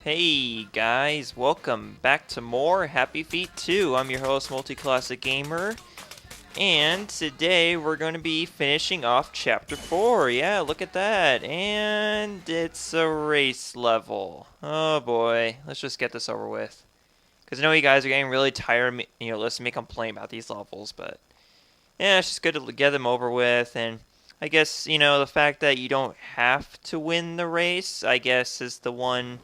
Hey guys, welcome back to more Happy Feet 2. I'm your host, Multi-Classic Gamer, and today we're going to be finishing off Chapter 4. Yeah, look at that. And it's a race level. Oh boy, let's just get this over with. Because I know you guys are getting really tired of me, listening to me complain about these levels, but yeah, it's just good to get them over with. And I guess, the fact that you don't have to win the race, I guess, is the one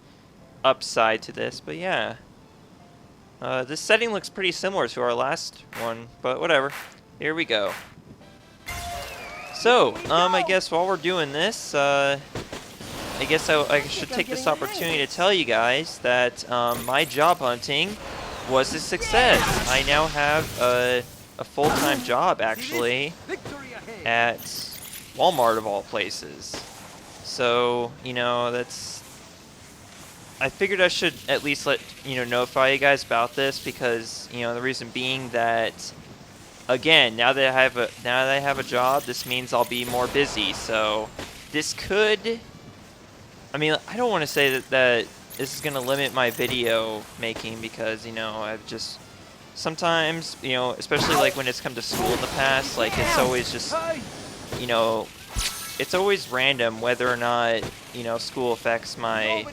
upside to this, but yeah. This setting looks pretty similar to our last one, but whatever. Here we go. So, I guess while we're doing this, I guess I should take this opportunity to tell you guys that my job hunting was a success. I now have a full-time job, actually, at Walmart of all places. So, that's... I figured I should at least notify you guys about this because, the reason being that, again, now that I have a job, this means I'll be more busy. So this could, I mean, I don't want to say that this is going to limit my video making because, I've just sometimes, especially like when it's come to school in the past, like it's always just, it's always random whether or not, school affects my,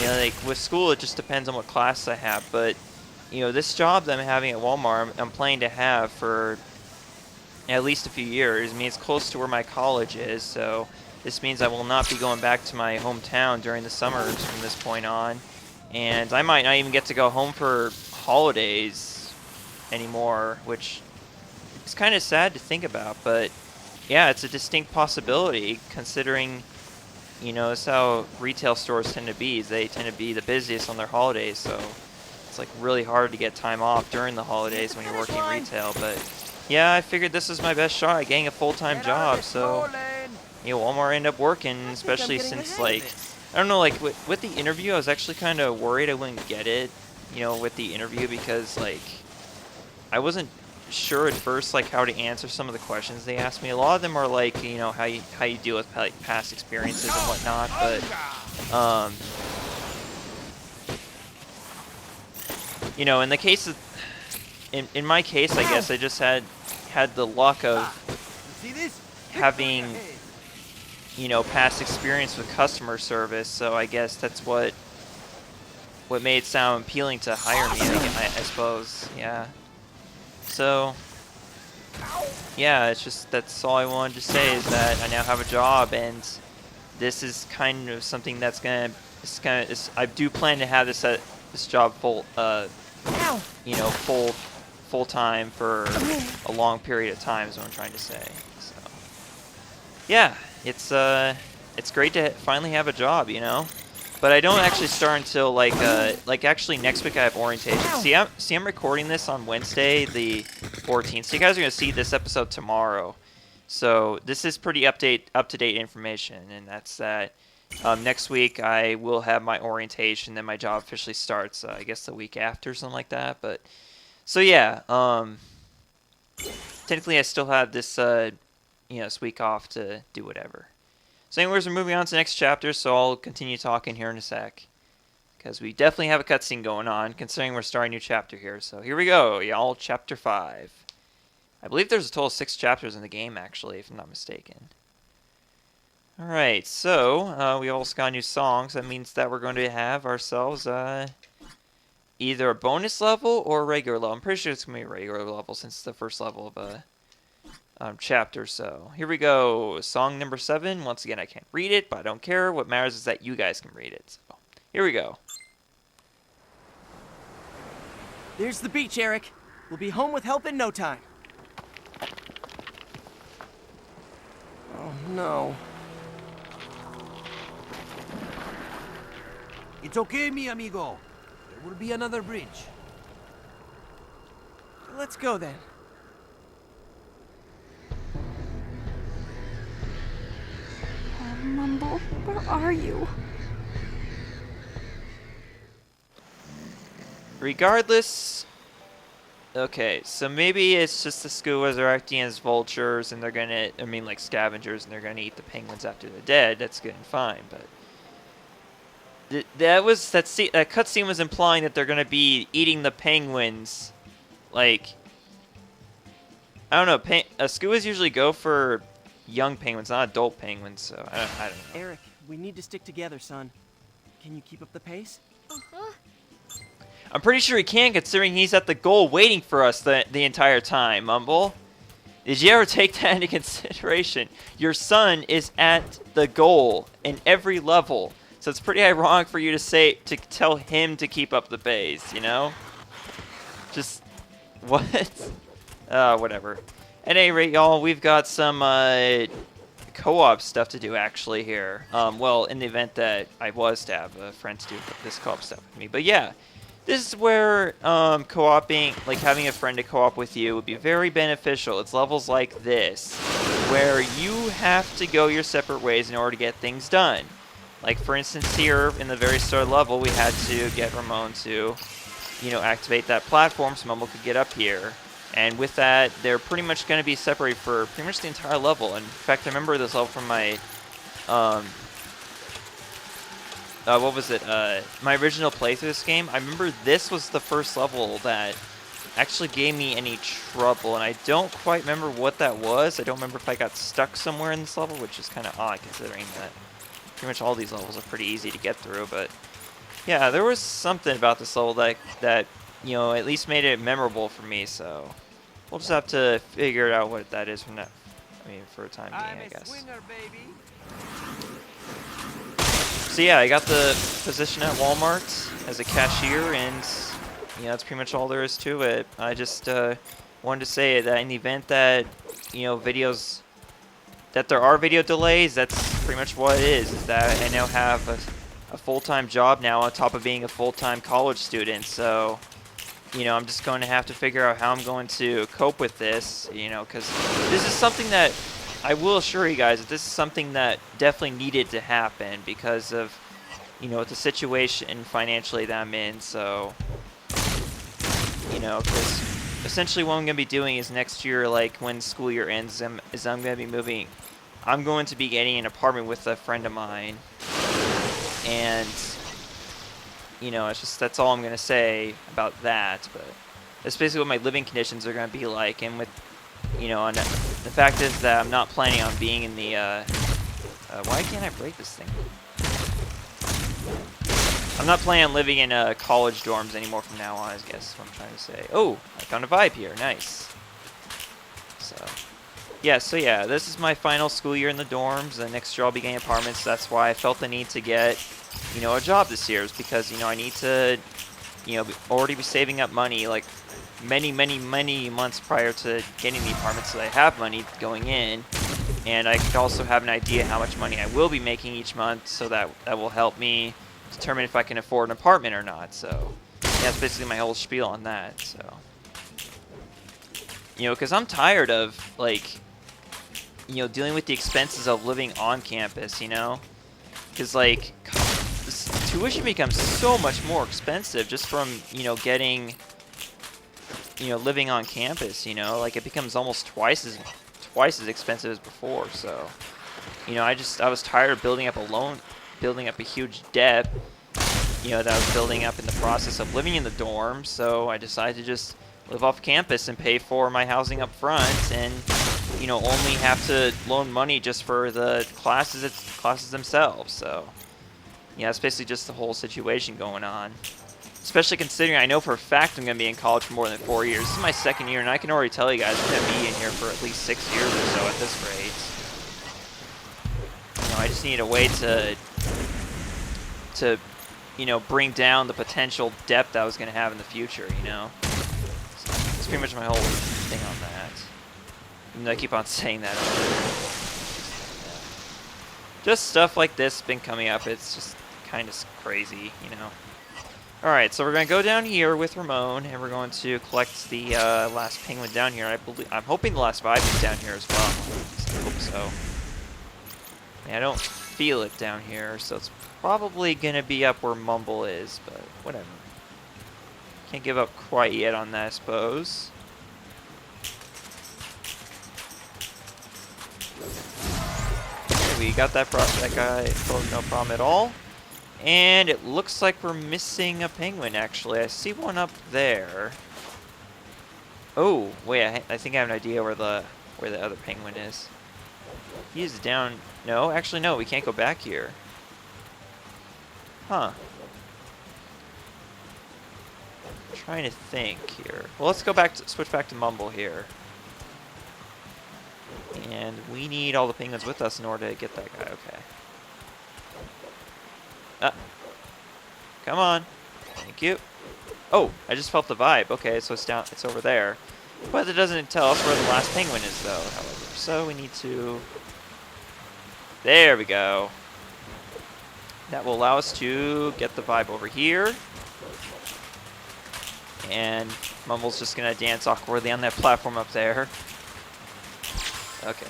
like with school it just depends on what class I have, but, this job that I'm having at Walmart, I'm planning to have for at least a few years. I mean, it's close to where my college is, so this means I will not be going back to my hometown during the summers from this point on, and I might not even get to go home for holidays anymore, which is kind of sad to think about, but yeah, it's a distinct possibility considering, that's how retail stores tend to be. They tend to be the busiest on their holidays, so it's like really hard to get time off during the holidays when you're working retail. But yeah, I figured this is my best shot at getting a full-time job, so Walmart ended up working, especially since, like, I don't know, like with the interview, I was actually kind of worried I wouldn't get it, with the interview because, like, I wasn't sure at first, like, how to answer some of the questions they asked me. A lot of them are like, how you deal with like past experiences and whatnot, but in the case of, in my case, I guess I just had the luck of having, past experience with customer service, so I guess that's what made it sound appealing to hire me, I suppose. Yeah. So, yeah, it's just, that's all I wanted to say is that I now have a job, and this is kind of something that's I do plan to have this job full time for a long period of time is what I'm trying to say. So, yeah, it's great to finally have a job, But I don't actually start until like actually next week I have orientation. See, I'm recording this on Wednesday, the 14th. So you guys are gonna see this episode tomorrow. So this is pretty up-to-date information, and that's that. Next week I will have my orientation, then my job officially starts. I guess the week after, something like that. But so yeah, technically I still have this this week off to do whatever. So anyways, we're moving on to the next chapter, so I'll continue talking here in a sec. Because we definitely have a cutscene going on, considering we're starting a new chapter here. So here we go, y'all, Chapter 5. I believe there's a total of 6 chapters in the game, actually, if I'm not mistaken. Alright, so we also got new songs. That means that we're going to have ourselves either a bonus level or a regular level. I'm pretty sure it's going to be a regular level since it's the first level of a chapter. So here we go, song number 7. Once again, I can't read it, but I don't care. What matters is that you guys can read it. So here we go. There's the beach, Eric. We'll be home with help in no time. Oh no. It's okay, mi amigo. There will be another bridge. Let's go then. Mumble, where are you? Regardless, okay, so maybe it's just the skuas are acting as vultures and they're gonna, like scavengers, and they're gonna eat the penguins after they're dead. That's good and fine, but That cutscene was implying that they're gonna be eating the penguins. Like, I don't know. Skuas usually go for young penguins, not adult penguins. So I don't know. Eric, we need to stick together, son. Can you keep up the pace? I'm pretty sure he can, considering he's at the goal waiting for us the entire time, Mumble. Did you ever take that into consideration? Your son is at the goal in every level. So it's pretty ironic for you to tell him to keep up the pace, you know? Just, what? Whatever. At any rate, y'all, we've got some co-op stuff to do actually here. Well, in the event that I was to have a friend to do this co-op stuff with me. But yeah. This is where co-oping, like having a friend to co-op with you would be very beneficial. It's levels like this, where you have to go your separate ways in order to get things done. Like for instance here, in the very start level, we had to get Ramon to, activate that platform so Mumble could get up here. And with that, they're pretty much going to be separated for pretty much the entire level. And in fact, I remember this level from my, what was it? My original playthrough of this game. I remember this was the first level that actually gave me any trouble, and I don't quite remember what that was. I don't remember if I got stuck somewhere in this level, which is kind of odd considering that pretty much all these levels are pretty easy to get through. But yeah, there was something about this level that at least made it memorable for me. So we'll just have to figure out what that is from that. I mean, for a time being, I guess. Swinger, baby. So yeah, I got the position at Walmart as a cashier, and that's pretty much all there is to it. I just wanted to say that in the event that there are video delays, that's pretty much what it is that I now have a full-time job now on top of being a full-time college student. So I'm just going to have to figure out how I'm going to cope with this, because this is something that I will assure you guys that this is something that definitely needed to happen because of, the situation financially that I'm in. So, because essentially what I'm going to be doing is next year, like when school year ends, I'm going to be moving. I'm going to be getting an apartment with a friend of mine. And, it's just, that's all I'm going to say about that. But that's basically what my living conditions are going to be like. And with, and the fact is that I'm not planning on being in the, why can't I break this thing? I'm not planning on living in college dorms anymore from now on, I guess is what I'm trying to say. Oh, I found a vibe here, nice. So yeah, this is my final school year in the dorms. Next year I'll be getting apartments. That's why I felt the need to get, a job this year, is because, I need to, already be saving up money, like, many months prior to getting the apartment, so that I have money going in, and I could also have an idea how much money I will be making each month, so that will help me determine if I can afford an apartment or not. So yeah, that's basically my whole spiel on that. So because I'm tired of dealing with the expenses of living on campus, because this tuition becomes so much more expensive just from getting living on campus, it becomes almost twice as expensive as before. So, I was tired of building up a huge debt, that I was building up in the process of living in the dorm. So I decided to just live off campus and pay for my housing up front, and only have to loan money just for the classes themselves. So yeah, it's basically just the whole situation going on. Especially considering I know for a fact I'm going to be in college for more than 4 years. This is my second year, and I can already tell you guys I'm going to be in here for at least 6 years or so at this rate. I just need a way to bring down the potential debt that I was going to have in the future, So that's pretty much my whole thing on that. And I keep on saying that. Just stuff like this has been coming up. It's just kind of crazy, Alright, so we're going to go down here with Ramon, and we're going to collect the last penguin down here. I'm hoping the last vibe is down here as well. I hope so. I don't feel it down here, so it's probably going to be up where Mumble is, but whatever. Can't give up quite yet on that, I suppose. Okay, we got that guy, no problem at all. And it looks like we're missing a penguin, actually. I see one up there. Oh, wait, I think I have an idea where the other penguin is. He's down. No, actually, no, we can't go back here. Huh. Trying to think here. Well, let's go back to switch back to Mumble here. And we need all the penguins with us in order to get that guy. Okay. Come on. Thank you. Oh, I just felt the vibe. Okay, so it's down. It's over there. But it doesn't tell us where the last penguin is, though. However, so we need to. There we go. That will allow us to get the vibe over here. And Mumble's just gonna dance awkwardly on that platform up there. Okay.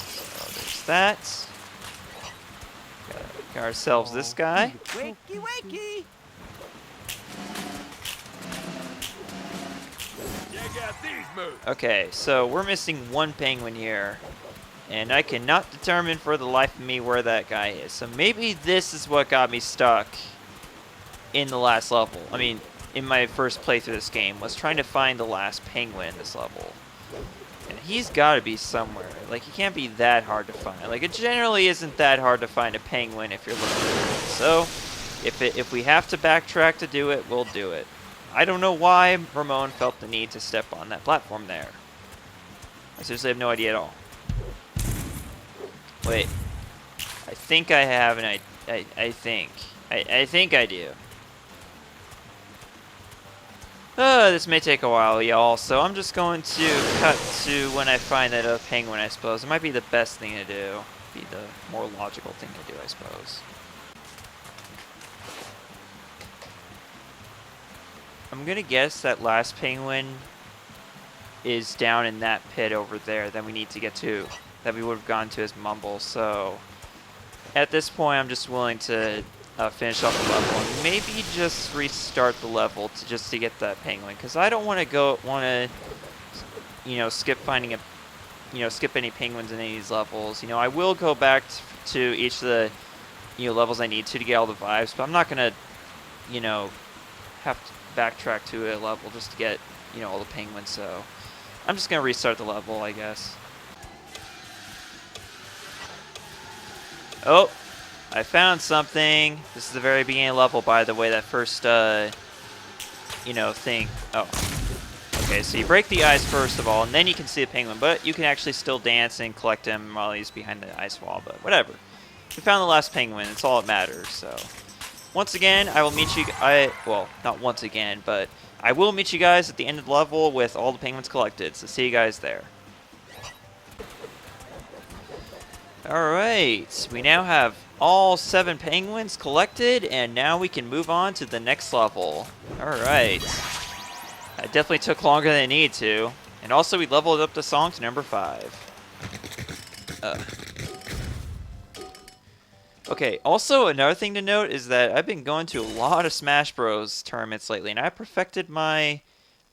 So there's that. Got ourselves this guy. Wakey, wakey! Check out these moves. Okay, so we're missing one penguin here. And I cannot determine for the life of me where that guy is. So maybe this is what got me stuck in the last level. I mean, in my first playthrough of this game, was trying to find the last penguin in this level. And he's got to be somewhere. Like, he can't be that hard to find. Like, it generally isn't that hard to find a penguin if you're looking for it. So, if we have to backtrack to do it, we'll do it. I don't know why Ramon felt the need to step on that platform there. I seriously have no idea at all. Wait. I think I have an idea. I think I do. This may take a while, y'all, so I'm just going to cut to when I find that other penguin, I suppose. It might be the best thing to do. Be the more logical thing to do, I suppose. I'm gonna guess that last penguin is down in that pit over there that we need to get to. That we would have gone to as Mumble, so at this point I'm just willing to finish off the level and maybe just restart the level just to get that penguin, because I don't want to skip finding skip any penguins in any of these levels. I will go back to each of the levels I need to get all the vibes, but I'm not gonna have to backtrack to a level just to get all the penguins. So I'm just gonna restart the level, I guess. Oh, I found something. This is the very beginning of the level, by the way. That first, thing. Oh. Okay, so you break the ice first of all, and then you can see the penguin. But you can actually still dance and collect him while he's behind the ice wall. But whatever. We found the last penguin. It's all that matters. So, once again, I will meet you. Well, not once again, but I will meet you guys at the end of the level with all the penguins collected. So see you guys there. Alright, we now have all 7 penguins collected, and now we can move on to the next level. Alright. That definitely took longer than it needed to. And also we leveled up the song to number 5. Okay, also another thing to note is that I've been going to a lot of Smash Bros. Tournaments lately, and I perfected my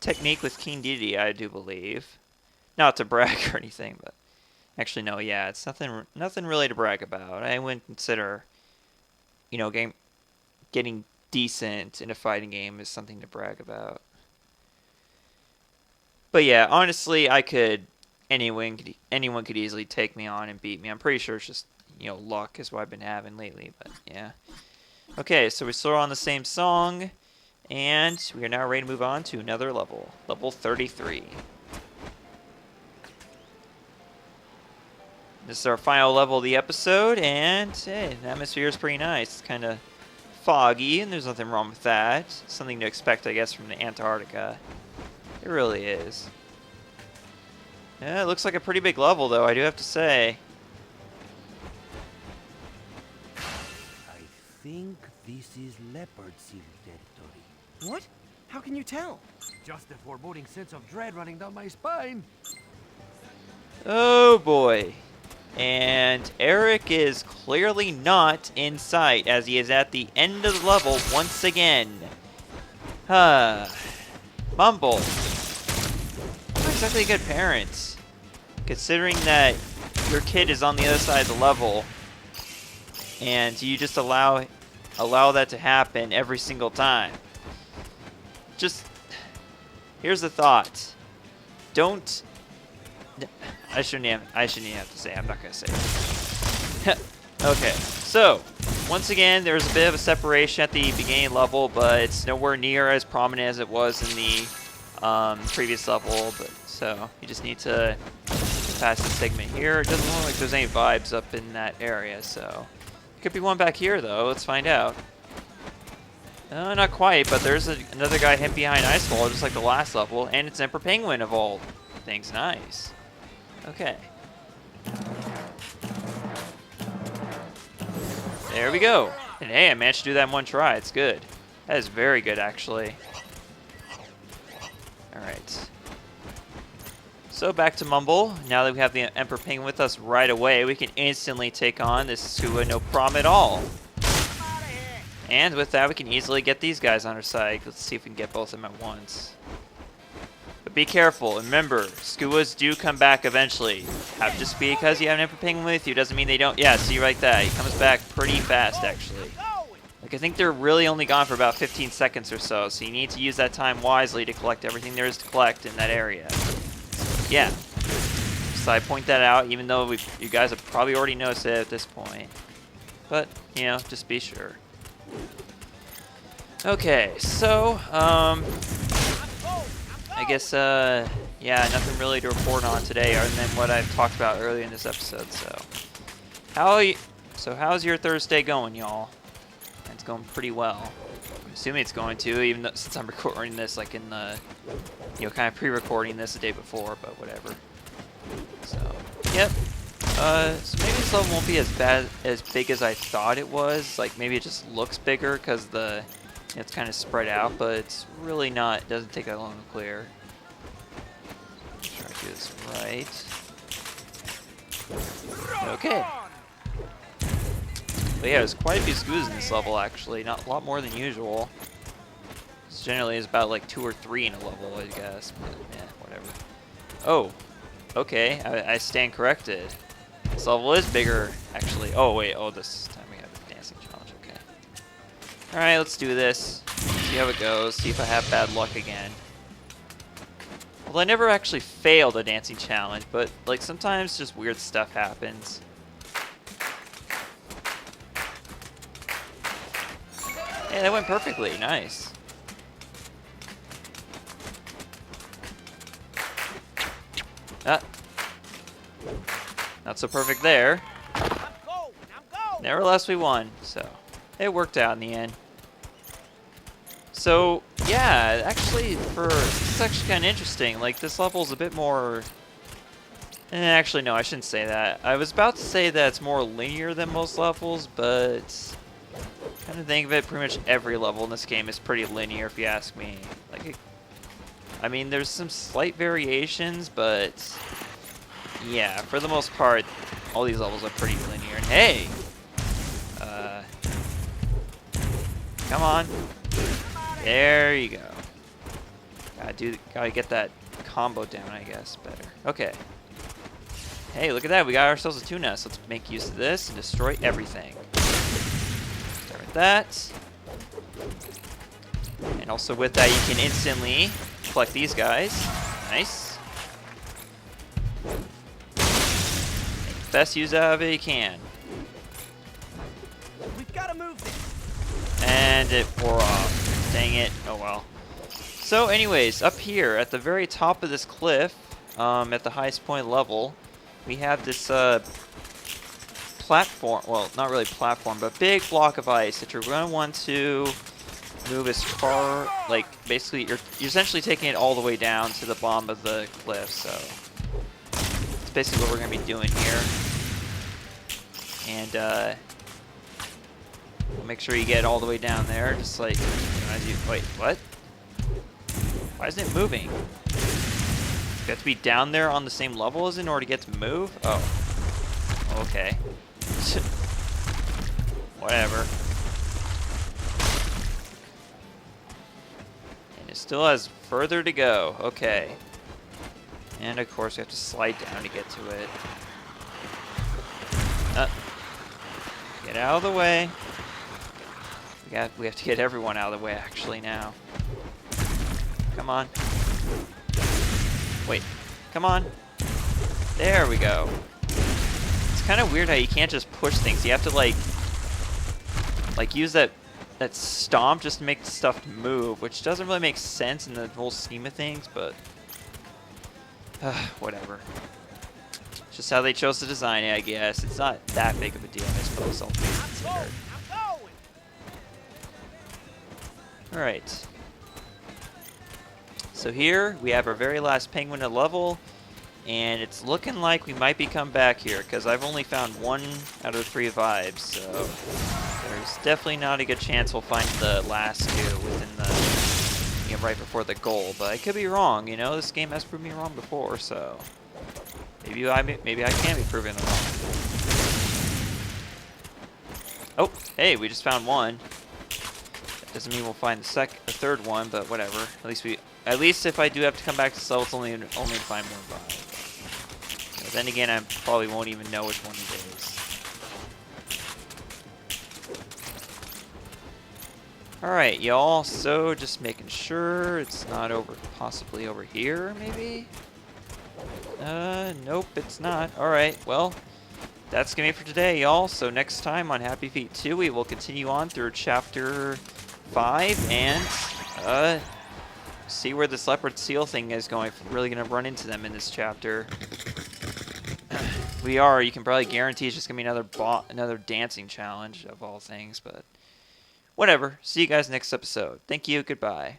technique with King Dedede, I do believe. Not to brag or anything, but... Actually, no, yeah, it's nothing really to brag about. I wouldn't consider, getting decent in a fighting game is something to brag about. But yeah, honestly, anyone could easily take me on and beat me. I'm pretty sure it's just, luck is what I've been having lately, but yeah. Okay, so we're still on the same song, and we are now ready to move on to another level. Level 33. This is our final level of the episode, and hey, the atmosphere is pretty nice. It's kind of foggy, and there's nothing wrong with that. Something to expect, I guess, from the Antarctica. It really is. Yeah, it looks like a pretty big level, though, I do have to say. I think this is Leopard Seal territory. What? How can you tell? Just a foreboding sense of dread running down my spine. Oh, boy. And Eric is clearly not in sight, as he is at the end of the level once again. Mumble. Not exactly a good parent, considering that your kid is on the other side of the level, and you just allow that to happen every single time. Just here's the thought. Don't. I shouldn't even have to say. I'm not gonna say it. Okay, so once again, there's a bit of a separation at the beginning level, but it's nowhere near as prominent as it was in the previous level. But so you just need to pass the segment here. It doesn't look like there's any vibes up in that area, so could be one back here though. Let's find out. Not quite, but there's another guy hidden behind ice wall, just like the last level, and it's Emperor Penguin of all things. Nice. Okay. There we go. And hey, I managed to do that in one try. It's good. That is very good, actually. Alright. So back to Mumble. Now that we have the Emperor Penguin with us right away, we can instantly take on this Skua no problem at all. And with that, we can easily get these guys on our side. Let's see if we can get both of them at once. But be careful. Remember, Skuas do come back eventually. Just because you have an Emperor Penguin with you doesn't mean they don't. Yeah, see right there. He comes back pretty fast, actually. Like, I think they're really only gone for about 15 seconds or so, so you need to use that time wisely to collect everything there is to collect in that area. Yeah. So I point that out, even though you guys have probably already noticed it at this point. But, you know, just be sure. Okay, so, I guess, yeah, nothing really to report on today other than what I've talked about earlier in this episode, so. How's your Thursday going, y'all? It's going pretty well. I'm assuming it's going to, even though, since I'm recording this, like, in the, you know, kind of pre-recording this the day before, but whatever. So, yep. So maybe this level won't be as big as I thought it was. Like, maybe it just looks bigger because it's kind of spread out, but it's really not. It doesn't take that long to clear. Try to do this right. Okay. But yeah, there's quite a few Skuas in this level, actually. Not a lot more than usual. It's generally is about like 2 or 3 in a level, I guess. But yeah, whatever. Oh, okay. I stand corrected. This level is bigger, actually. Oh, wait. Oh, this time we have the dancing challenge. Okay. Alright, let's do this. See how it goes. See if I have bad luck again. Well, I never actually failed a dancing challenge, but, like, sometimes just weird stuff happens. Yeah, that went perfectly. Nice. Not so perfect there. Nevertheless, we won, so it worked out in the end. So, yeah, actually, it's actually kind of interesting. Like, this level's a bit more... actually, no, I shouldn't say that. I was about to say that it's more linear than most levels, but... kind of think of it, pretty much every level in this game is pretty linear, if you ask me. Like, I mean, there's some slight variations, but... yeah, for the most part, all these levels are pretty linear. And hey! Come on. There you go. Gotta get that combo down, I guess, better. Okay. Hey, look at that. We got ourselves a 2 nest. Let's make use of this and destroy everything. Start with that. And also with that, you can instantly collect these guys. Nice. Make the best use out of it you can. We've got to move this. And it wore off. Dang it. Oh well. So anyways, up here at the very top of this cliff, at the highest point level, we have this platform. Well, not really platform, but big block of ice that you're going to want to move as far, like basically you're essentially taking it all the way down to the bottom of the cliff. So it's basically what we're going to be doing here. And we'll make sure you get all the way down there, just like, you know, as you, wait, what? Why isn't it moving? You have to be down there on the same level as it in order to get to move? Oh. Okay. Whatever. And it still has further to go. Okay. And of course we have to slide down to get to it. Get out of the way. We have to get everyone out of the way actually now. Come on. Wait. Come on. There we go. It's kind of weird how you can't just push things. You have to like use that stomp just to make the stuff move, which doesn't really make sense in the whole scheme of things, but whatever. It's just how they chose to design it, I guess. It's not that big of a deal, I suppose, all things considered. Alright. So here, we have our very last penguin to level, and it's looking like we might be coming back here, because I've only found 1 out of 3 vibes, so there's definitely not a good chance we'll find the last 2 within the, you know, right before the goal, but I could be wrong, you know, this game has proved me wrong before, so maybe I can be proven wrong. Oh, hey, we just found 1. That doesn't mean we'll find the third one, but whatever. At least if I do have to come back to this level, it's only to find 1 vibe. Then again, I probably won't even know which one it is. Alright, y'all, so just making sure it's not possibly over here, maybe? Nope, it's not. Alright, well, that's gonna be it for today, y'all. So next time on Happy Feet 2, we will continue on through Chapter 5, and, see where this Leopard Seal thing is going. If we're really gonna run into them in this chapter. You can probably guarantee it's just gonna be another dancing challenge of all things, but whatever. See you guys next episode. Thank you, goodbye.